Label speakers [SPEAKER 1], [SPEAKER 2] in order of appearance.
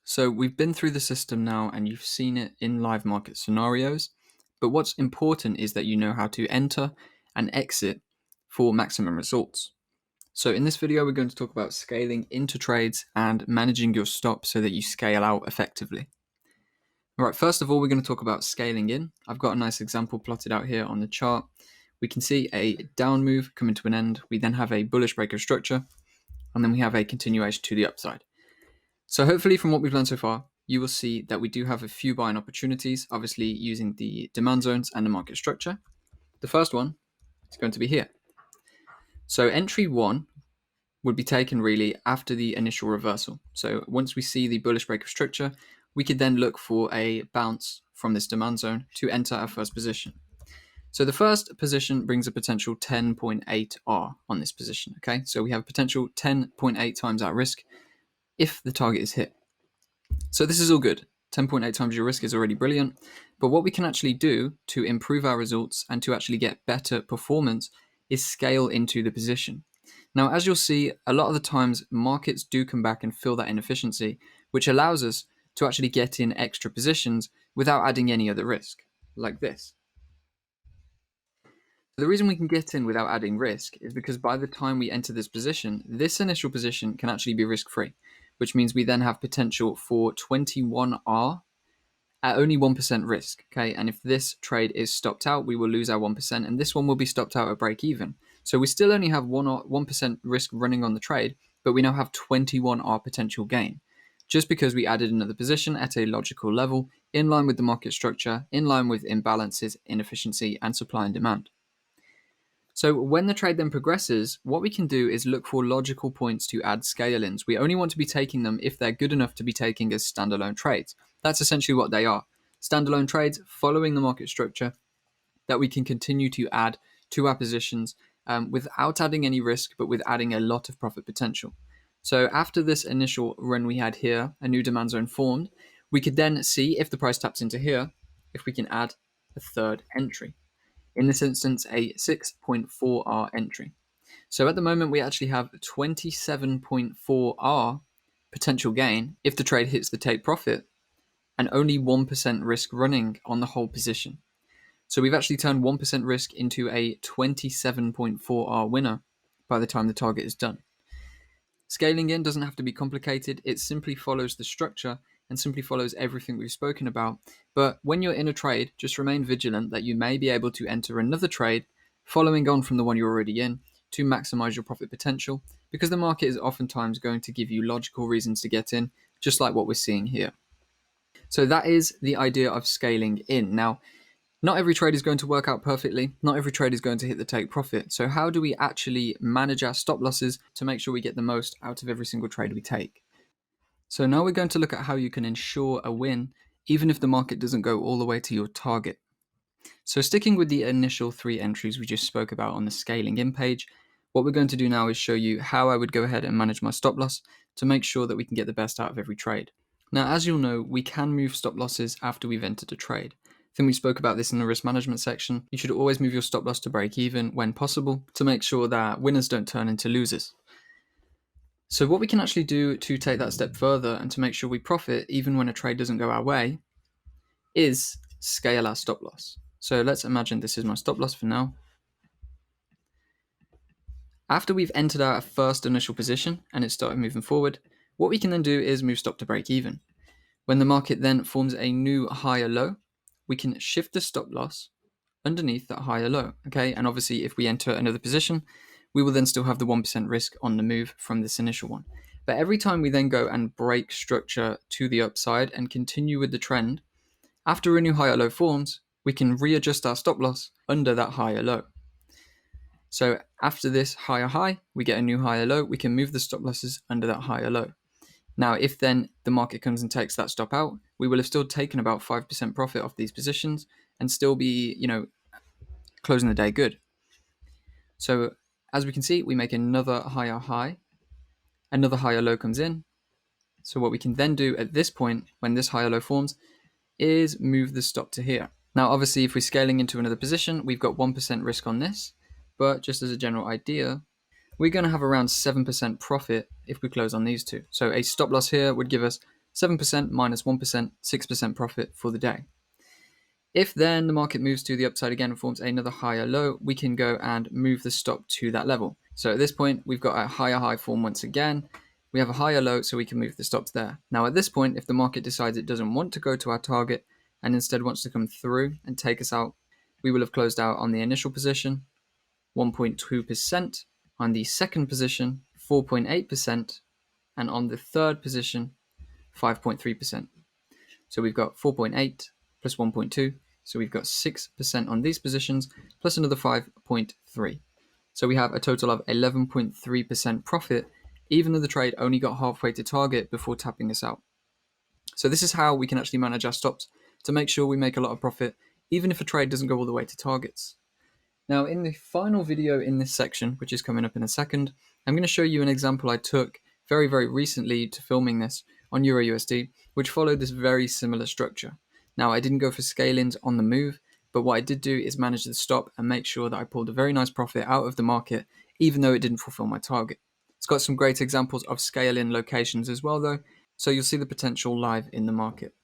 [SPEAKER 1] So we've been through the system now and you've seen it in live market scenarios. But what's important is that you know how to enter and exit for maximum results. So in this video, we're going to talk about scaling into trades and managing your stops so that you scale out effectively. All right, first of all, we're going to talk about scaling in. I've got a nice example plotted out here on the chart. We can see a down move coming to an end. We then have a bullish breaker structure, and then we have a continuation to the upside. So hopefully from what we've learned so far, you will see that we do have a few buying opportunities, obviously using the demand zones and the market structure. The first one is going to be here. So entry one would be taken really after the initial reversal. So once we see the bullish breaker structure, we could then look for a bounce from this demand zone to enter our first position. So the first position brings a potential 10.8 R on this position. Okay, so we have a potential 10.8 times our risk if the target is hit. So this is all good. 10.8 times your risk is already brilliant. But what we can actually do to improve our results and to actually get better performance is scale into the position. Now, as you'll see, a lot of the times markets do come back and fill that inefficiency, which allows us to actually get in extra positions without adding any other risk, like this. The reason we can get in without adding risk is because by the time we enter this position, this initial position can actually be risk-free, which means we then have potential for 21R at only 1% risk, okay? And if this trade is stopped out, we will lose our 1%, and this one will be stopped out at break even. So we still only have 1% risk running on the trade, but we now have 21R potential gain, just because we added another position at a logical level, in line with the market structure, in line with imbalances, inefficiency, and supply and demand. So when the trade then progresses, what we can do is look for logical points to add scale-ins. We only want to be taking them if they're good enough to be taking as standalone trades. That's essentially what they are. Standalone trades following the market structure that we can continue to add to our positions without adding any risk, but with adding a lot of profit potential. So after this initial run we had here, a new demand zone formed, we could then see if the price taps into here, if we can add a third entry. In this instance, a 6.4R entry. So at the moment, we actually have 27.4R potential gain if the trade hits the take profit and only 1% risk running on the whole position. So we've actually turned 1% risk into a 27.4R winner by the time the target is done. Scaling in doesn't have to be complicated. It simply follows the structure and simply follows everything we've spoken about. But when you're in a trade, just remain vigilant that you may be able to enter another trade following on from the one you're already in to maximize your profit potential, because the market is oftentimes going to give you logical reasons to get in, just like what we're seeing here. So that is the idea of scaling in. Now, not every trade is going to work out perfectly. Not every trade is going to hit the take profit. So how do we actually manage our stop losses to make sure we get the most out of every single trade we take? So now we're going to look at how you can ensure a win even if the market doesn't go all the way to your target. So sticking with the initial three entries we just spoke about on the scaling in page, what we're going to do now is show you how I would go ahead and manage my stop loss to make sure that we can get the best out of every trade. Now, as you'll know, we can move stop losses after we've entered a trade. I think we spoke about this in the risk management section. You should always move your stop loss to break even when possible to make sure that winners don't turn into losers. So what we can actually do to take that step further and to make sure we profit even when a trade doesn't go our way is scale our stop loss. So let's imagine this is my stop loss for now. After we've entered our first initial position and it started moving forward, what we can then do is move stop to break even. When the market then forms a new higher low, we can shift the stop loss underneath that higher low, okay? And obviously if we enter another position, we will then still have the 1% risk on the move from this initial one. But every time we then go and break structure to the upside and continue with the trend, after a new higher low forms, we can readjust our stop loss under that higher low. So after this higher high, we get a new higher low, we can move the stop losses under that higher low. Now, if then the market comes and takes that stop out, we will have still taken about 5% profit off these positions and still be, closing the day good. So as we can see, we make another higher high, another higher low comes in. So what we can then do at this point, when this higher low forms, is move the stop to here. Now, obviously, if we're scaling into another position, we've got 1% risk on this, but just as a general idea, we're going to have around 7% profit if we close on these two. So a stop loss here would give us 7% minus 1%, 6% profit for the day. If then the market moves to the upside again and forms another higher low, we can go and move the stop to that level. So at this point, we've got a higher high form once again. We have a higher low, so we can move the stops there. Now at this point, if the market decides it doesn't want to go to our target and instead wants to come through and take us out, we will have closed out on the initial position, 1.2%, on the second position, 4.8%, and on the third position, 5.3%. So we've got 4.8 plus 1.2. So we've got 6% on these positions plus another 5.3. So we have a total of 11.3% profit, even though the trade only got halfway to target before tapping us out. So this is how we can actually manage our stops to make sure we make a lot of profit, even if a trade doesn't go all the way to targets. Now, in the final video in this section, which is coming up in a second, I'm going to show you an example I took very, very recently to filming this on EURUSD, which followed this very similar structure. Now, I didn't go for scale-ins on the move, but what I did do is manage the stop and make sure that I pulled a very nice profit out of the market, even though it didn't fulfill my target. It's got some great examples of scale-in locations as well, though, so you'll see the potential live in the market.